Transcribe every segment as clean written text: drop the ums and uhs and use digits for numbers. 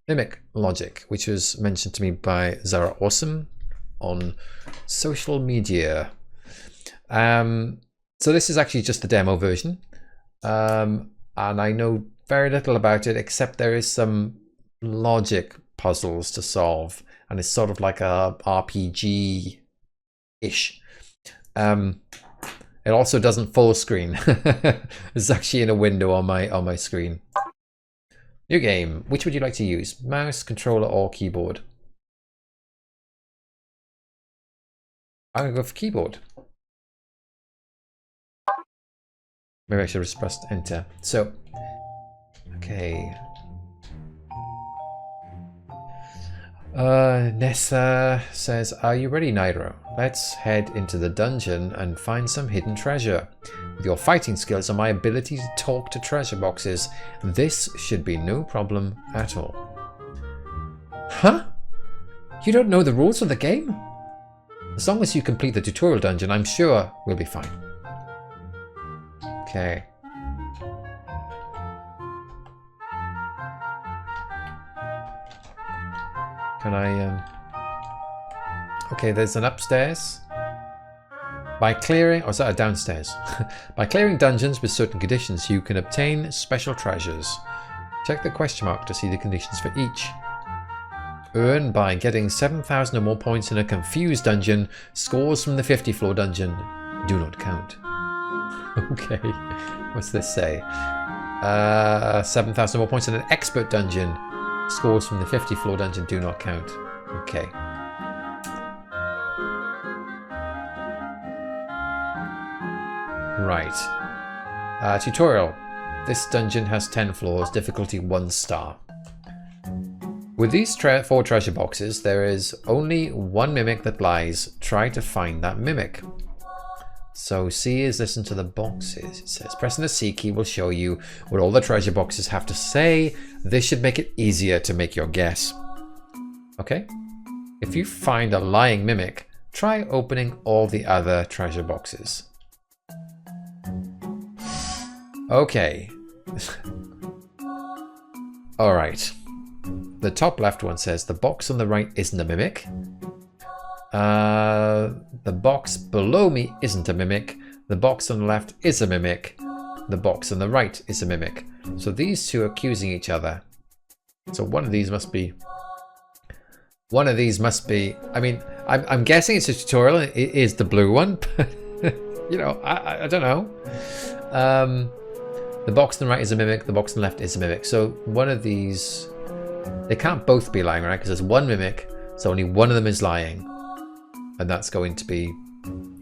mimic logic, which was mentioned to me by Zara Awesome on social media. So this is actually just the demo version, and I know very little about it, except there is some logic puzzles to solve, and it's sort of like a RPG-ish. It also doesn't full screen. It's actually in a window on my screen. New game. Which would you like to use? Mouse, controller, or keyboard? I'm gonna go for keyboard. Maybe I should have pressed enter. So, okay. Nessa says, are you ready, Nairo? Let's head into the dungeon and find some hidden treasure. With your fighting skills and my ability to talk to treasure boxes, this should be no problem at all. Huh? You don't know the rules of the game? As long as you complete the tutorial dungeon, I'm sure we'll be fine. Okay. Can I, okay, there's an upstairs. By clearing, or is that a downstairs? By clearing dungeons with certain conditions, you can obtain special treasures. Check the question mark to see the conditions for each. Earn by getting 7,000 or more points in a confused dungeon. Scores from the 50 floor dungeon do not count. Okay, what's this say? 7,000 or more points in an expert dungeon. Scores from the 50 floor dungeon do not count. Okay. Right. Tutorial. This dungeon has 10 floors, difficulty 1 star. With these 4 treasure boxes, there is only one mimic that lies. Try to find that mimic. So C is listen to the boxes. It says pressing the C key will show you what all the treasure boxes have to say. This should make it easier to make your guess. Okay? If you find a lying mimic, try opening all the other treasure boxes. Okay. Alright. The top left one says the box on the right isn't a mimic. The box below me isn't a mimic. The box on the left is a mimic. The box on the right is a mimic. So these two are accusing each other. So one of these must be... I mean, I'm guessing it's a tutorial. It is the blue one. You know, I don't know. The box on the right is a mimic. The box on the left is a mimic. So one of these... They can't both be lying, right? Because there's one mimic. So only one of them is lying. And that's going to be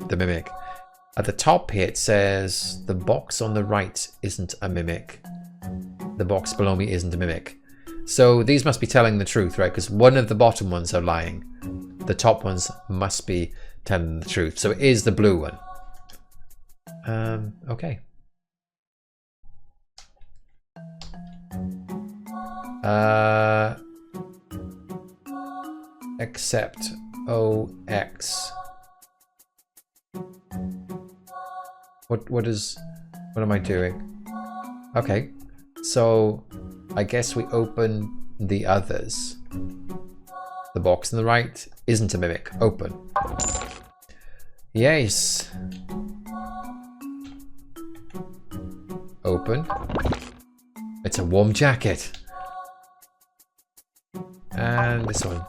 the mimic. At the top here it says the box on the right isn't a mimic. The box below me isn't a mimic. So these must be telling the truth, right? Because one of the bottom ones are lying. The top ones must be telling the truth. So it is the blue one. Okay. Except OX. What am I doing? Okay, so I guess we open the others. The box on the right isn't a mimic. Open. Yes. Open. It's a warm jacket. And this one.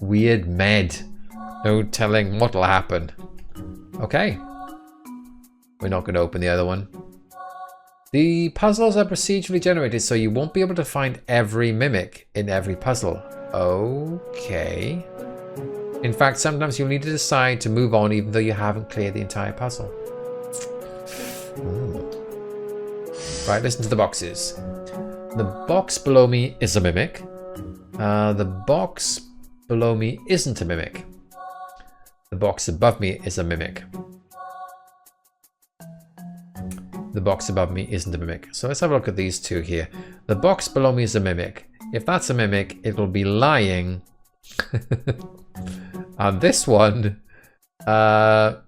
Weird med. No telling what'll happen. Okay. We're not going to open the other one. The puzzles are procedurally generated, so you won't be able to find every mimic in every puzzle. Okay. In fact, sometimes you'll need to decide to move on even though you haven't cleared the entire puzzle. Right, listen to the boxes. The box below me is a mimic. The box below me isn't a mimic. The box above me is a mimic. The box above me isn't a mimic. So let's have a look at these two here. The box below me is a mimic. If that's a mimic, it'll be lying. And this one was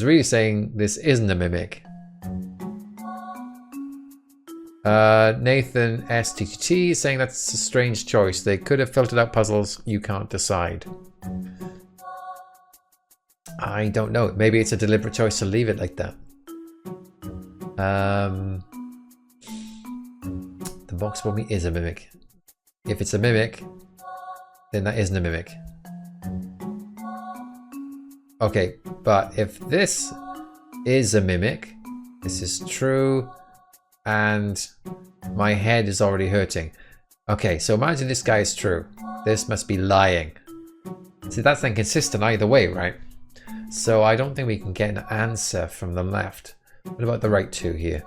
really saying this isn't a mimic. Nathan STTT is saying that's a strange choice. They could have filtered out puzzles you can't decide. I don't know. Maybe it's a deliberate choice to leave it like that. The box for me is a mimic. If it's a mimic, then that isn't a mimic. Okay, but if this is a mimic, this is true, and my head is already hurting. Okay, so imagine this guy is true. This must be lying. See, that's inconsistent either way, right? So I don't think we can get an answer from the left. What about the right two here?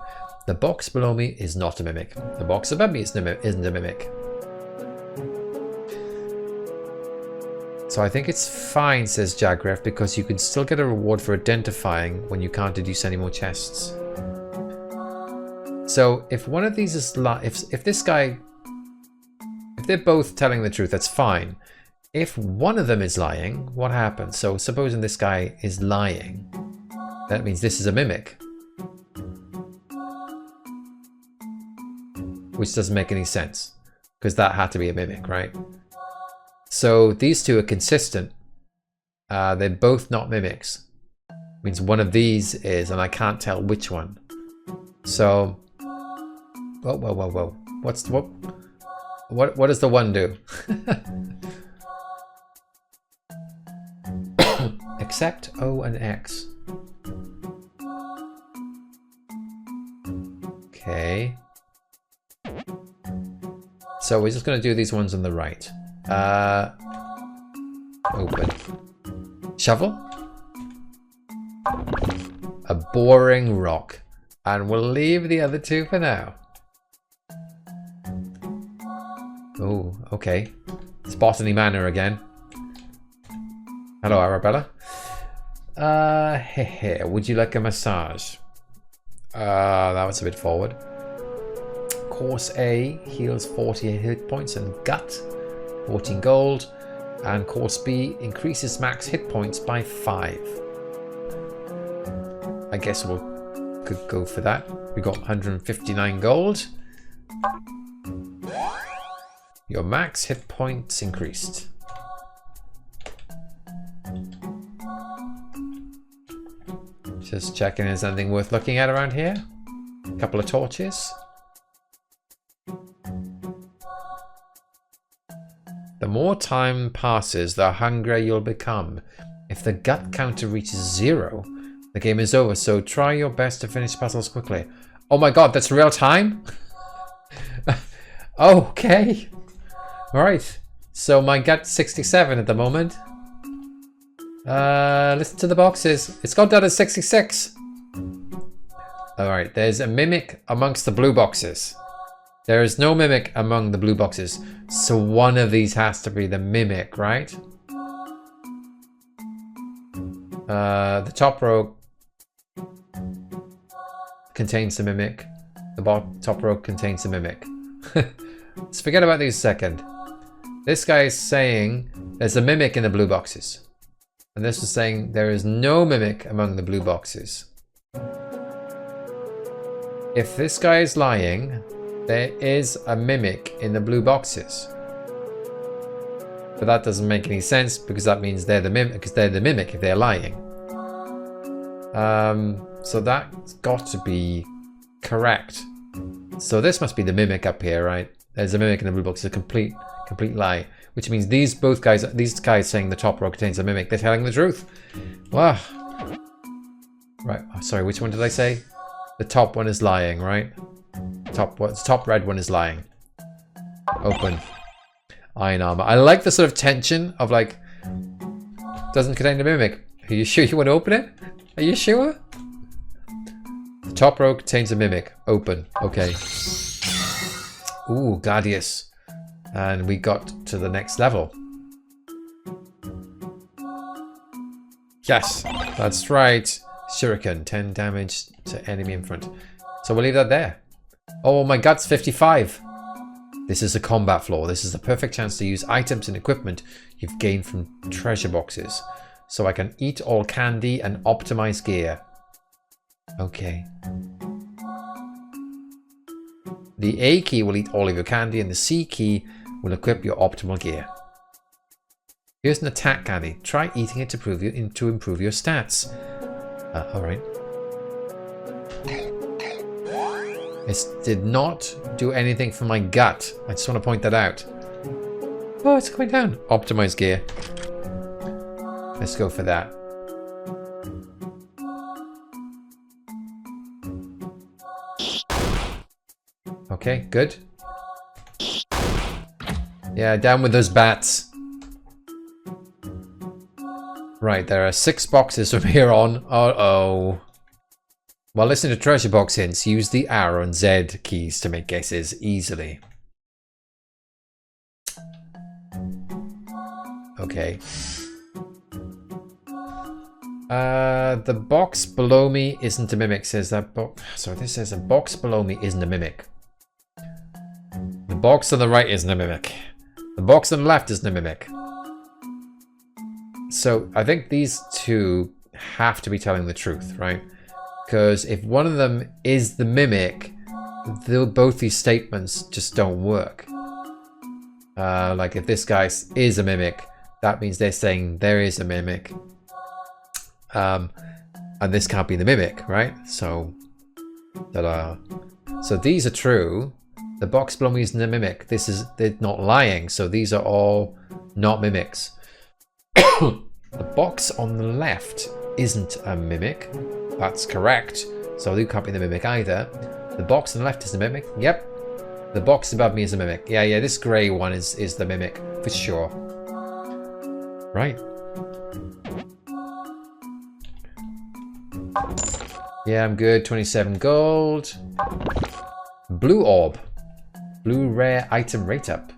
The box below me is not a mimic. The box above me isn't a mimic. So I think it's fine, says Jagref, because you can still get a reward for identifying when you can't deduce any more chests. So if one of these is if this guy, if they're both telling the truth, that's fine. If one of them is lying, what happens? So supposing this guy is lying, that means this is a mimic. Which doesn't make any sense, because that had to be a mimic, right? So these two are consistent. They're both not mimics. Means one of these is, and I can't tell which one. So, whoa. What does the one do? Except O and X. Okay. So we're just going to do these ones on the right. Open. Shovel. A boring rock. And we'll leave the other two for now. Oh, okay. It's Botany Manor again. Hello, Arabella. Would you like a massage? That was a bit forward. Course A heals 40 hit points and gut, 14 gold. And course B increases max hit points by 5. I guess we could go for that. We got 159 gold. Your max hit points increased. Just checking, is anything worth looking at around here? A couple of torches. The more time passes, the hungrier you'll become. If the gut counter reaches 0, the game is over, so try your best to finish puzzles quickly. Oh my god, that's real time? Okay. Alright. So my gut's 67 at the moment. Listen to the boxes. It's gone down to 66. Alright, there's a mimic amongst the blue boxes. There is no mimic among the blue boxes. So one of these has to be the mimic, right? The top row contains the mimic. The top row contains the mimic. Let's forget about these a second. This guy is saying there's a mimic in the blue boxes. And this is saying there is no mimic among the blue boxes. If this guy is lying, there is a mimic in the blue boxes. But that doesn't make any sense because that means they're the mimic, if they're lying. So that's got to be correct. So this must be the mimic up here, right? There's a mimic in the blue box. It's a complete lie. Which means these guys saying the top row contains a mimic, they're telling the truth. Wow. Right, sorry, which one did I say? The top one is lying, right? Top red one is lying. Open. Iron armor. I like the sort of tension of like, doesn't contain the mimic. Are you sure you want to open it? Are you sure? The top row contains a mimic. Open. Okay. Ooh, Gladius. And we got to the next level. Yes, that's right. Shuriken, 10 damage to enemy in front. So we'll leave that there. Oh, my gut's 55. This is a combat floor. This is the perfect chance to use items and equipment you've gained from treasure boxes. So I can eat all candy and optimize gear. Okay. The A key will eat all of your candy, and the C key will equip your optimal gear. Here's an attack candy. Try eating it to improve your stats. Alright. This did not do anything for my gut. I just want to point that out. Oh, it's going down. Optimize gear. Let's go for that. Okay, good. Yeah, down with those bats. Right, there are 6 boxes from here on. Uh-oh. Well, listen to treasure box hints. Use the arrow and Z keys to make guesses easily. Okay. The box below me isn't a mimic, says that box. So this says a box below me isn't a mimic. The box on the right isn't a mimic. The box on the left isn't a mimic. So I think these two have to be telling the truth, right? Because if one of them is the mimic, both these statements just don't work. Like if this guy is a mimic, that means they're saying there is a mimic. And this can't be the mimic, right? So, so these are true. The box below me isn't a mimic. They're not lying. So these are all not mimics. The box on the left isn't a mimic. That's correct. So you can't be the mimic either. The box on the left is the mimic. Yep. The box above me is the mimic. Yeah, this grey one is the mimic for sure. Right. Yeah, I'm good. 27 gold. Blue orb. Blue rare item rate up.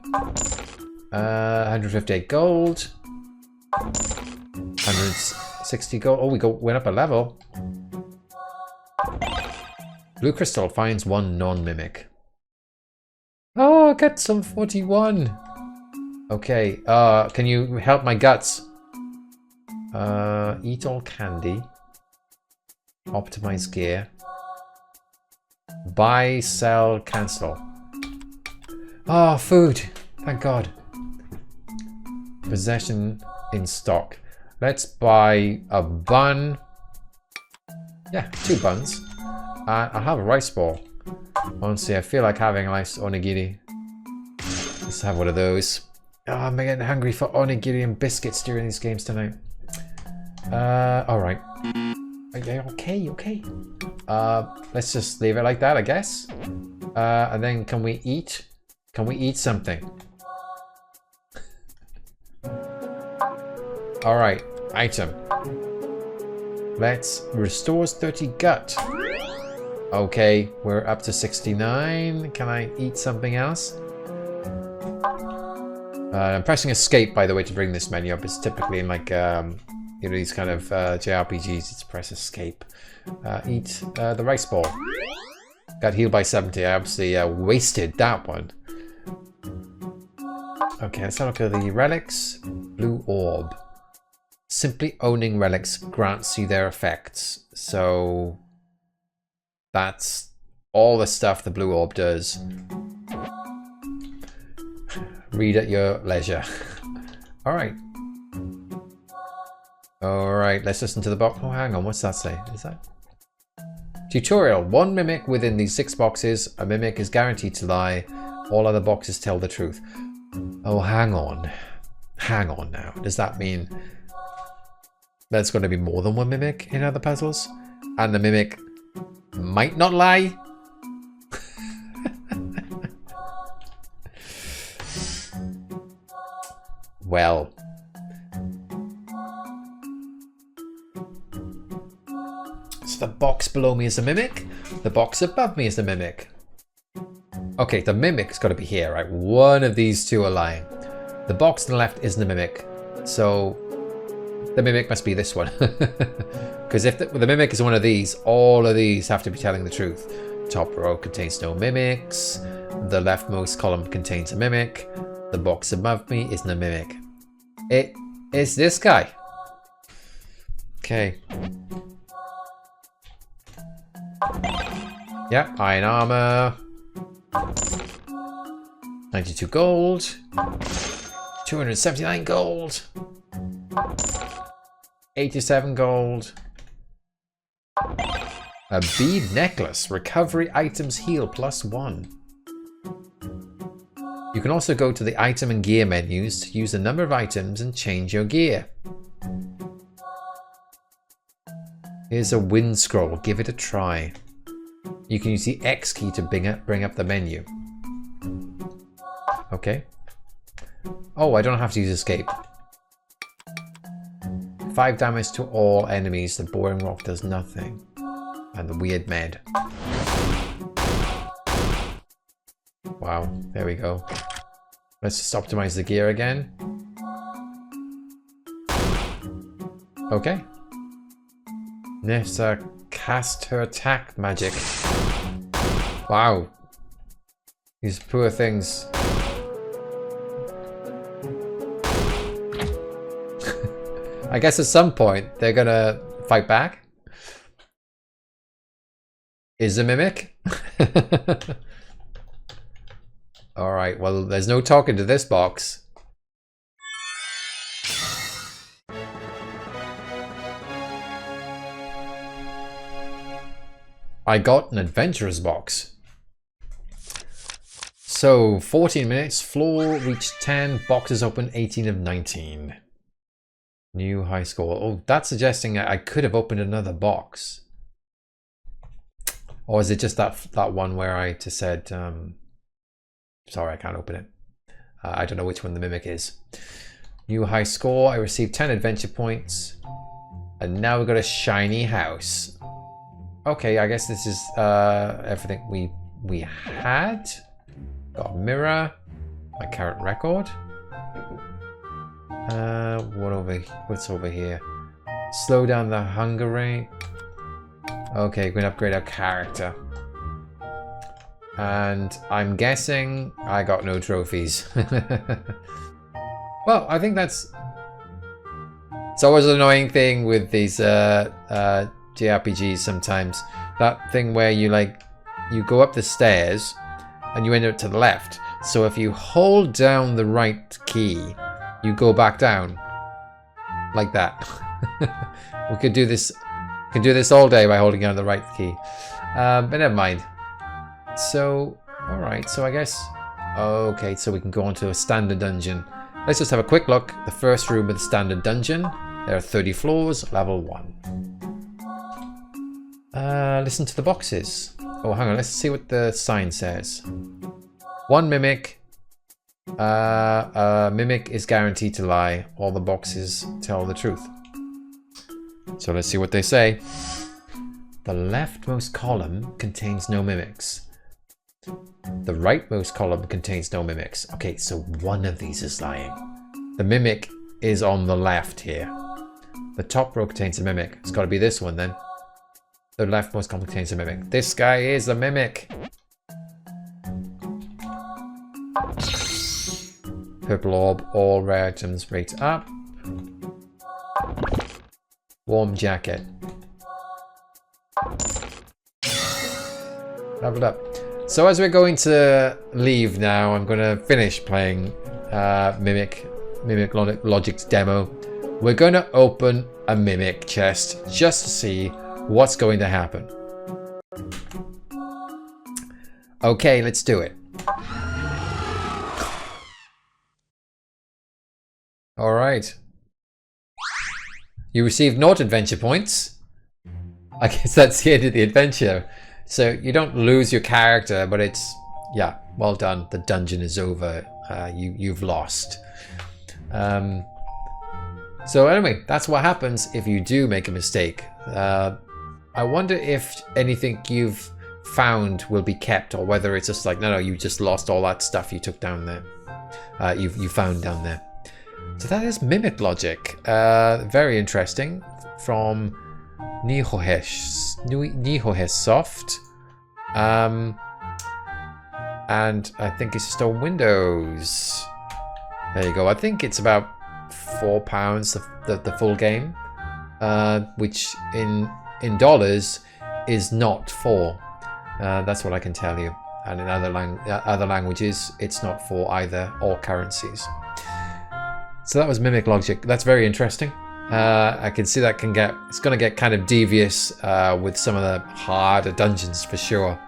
158 gold. 160 gold. Oh, went up a level. Blue crystal finds 1 non-mimic. Oh, get some 41. Okay. Can you help my guts? Eat all candy. Optimize gear. Buy, sell, cancel. Oh, food. Thank God. Possession in stock. Let's buy a bun. Yeah, 2 buns. I'll have a rice ball. Honestly, I feel like having a nice onigiri. Let's have one of those. Oh, I'm getting hungry for onigiri and biscuits during these games tonight. Alright. Okay. Let's just leave it like that, I guess. And then can we eat? Can we eat something? Alright, item. Let's restores 30 gut. Okay, we're up to 69. Can I eat something else? I'm pressing escape, by the way, to bring this menu up. It's typically in like, you know, these kind of JRPGs, it's press escape. Eat the rice ball. Got healed by 70. I obviously wasted that one. Okay, let's have a look at the relics. Blue orb. Simply owning relics grants you their effects. So that's all the stuff the blue orb does. Read at your leisure. Alright. Alright, let's listen to the box. Oh, hang on, what's that say? Is that? Tutorial. 1 mimic within these 6 boxes. A mimic is guaranteed to lie. All other boxes tell the truth. Oh, hang on. Hang on now. Does that mean there's going to be more than 1 mimic in other puzzles? And the mimic might not lie? Well. So the box below me is the mimic. The box above me is the mimic. Okay, the mimic's got to be here, right? One of these two are lying. The box on the left isn't the mimic. So the mimic must be this one. Because if the mimic is one of these, all of these have to be telling the truth. Top row contains no mimics. The leftmost column contains a mimic. The box above me isn't a mimic. It is this guy. Okay. Yep, iron armor. 92 gold. 279 gold. 87 gold. A bead necklace. Recovery items heal +1. You can also go to the item and gear menus to use the number of items and change your gear. Here's a wind scroll. Give it a try. You can use the X key to bring up the menu. Okay. Oh, I don't have to use escape. 5 damage to all enemies. The boring rock does nothing. And the weird med. Wow, there we go. Let's just optimize the gear again. Okay. Nessa cast her attack magic. Wow. These poor things. I guess at some point they're gonna fight back. Is a mimic? Alright, well, there's no talking to this box. I got an adventurer's box. So, 14 minutes, floor reached 10, boxes open 18 of 19. New high score. Oh, that's suggesting I could have opened another box. Or is it just that one where I just said, sorry, I can't open it. I don't know which one the mimic is. New high score. I received 10 adventure points. And now we've got a shiny house. Okay, I guess this is everything we had. Got a mirror. My current record. What's over here? Slow down the hunger rate. Okay, we're gonna upgrade our character. And I'm guessing I got no trophies. Well, I think that's... It's always an annoying thing with these JRPGs sometimes. That thing where you go up the stairs and you end up to the left. So if you hold down the right key, you go back down. Like that. We could do this all day by holding down the right key. But never mind. So, alright, so I guess... Okay, so we can go on to a standard dungeon. Let's just have a quick look. The first room of the standard dungeon. There are 30 floors, level 1. Listen to the boxes. Oh, hang on, let's see what the sign says. 1 mimic. Mimic is guaranteed to lie. All the boxes tell the truth. So let's see what they say. The leftmost column contains no mimics. The rightmost column contains no mimics. Okay, so one of these is lying. The mimic is on the left here. The top row contains a mimic. It's got to be this one then. The leftmost column contains a mimic. This guy is a mimic. Purple orb, all rare items rate up. Warm jacket. Leveled up. So as we're going to leave now, I'm going to finish playing Mimic Logic's demo. We're going to open a Mimic chest just to see what's going to happen. Okay, let's do it. All right. You received 0 adventure points. I guess that's the end of the adventure. So you don't lose your character, but it's, yeah, well done. The dungeon is over. You've lost. So anyway, that's what happens if you do make a mistake. I wonder if anything you've found will be kept, or whether it's just like, no, you just lost all that stuff you took down there. You found down there. So that is Mimic Logic. Very interesting. From Nihohesh Soft. And I think it's just on Windows. There you go. I think it's about £4 the full game, which in dollars is not 4. That's what I can tell you. and in other languages, it's not for either or currencies. So that was mimic logic. That's very interesting. I can see that it's going to get kind of devious with some of the harder dungeons for sure.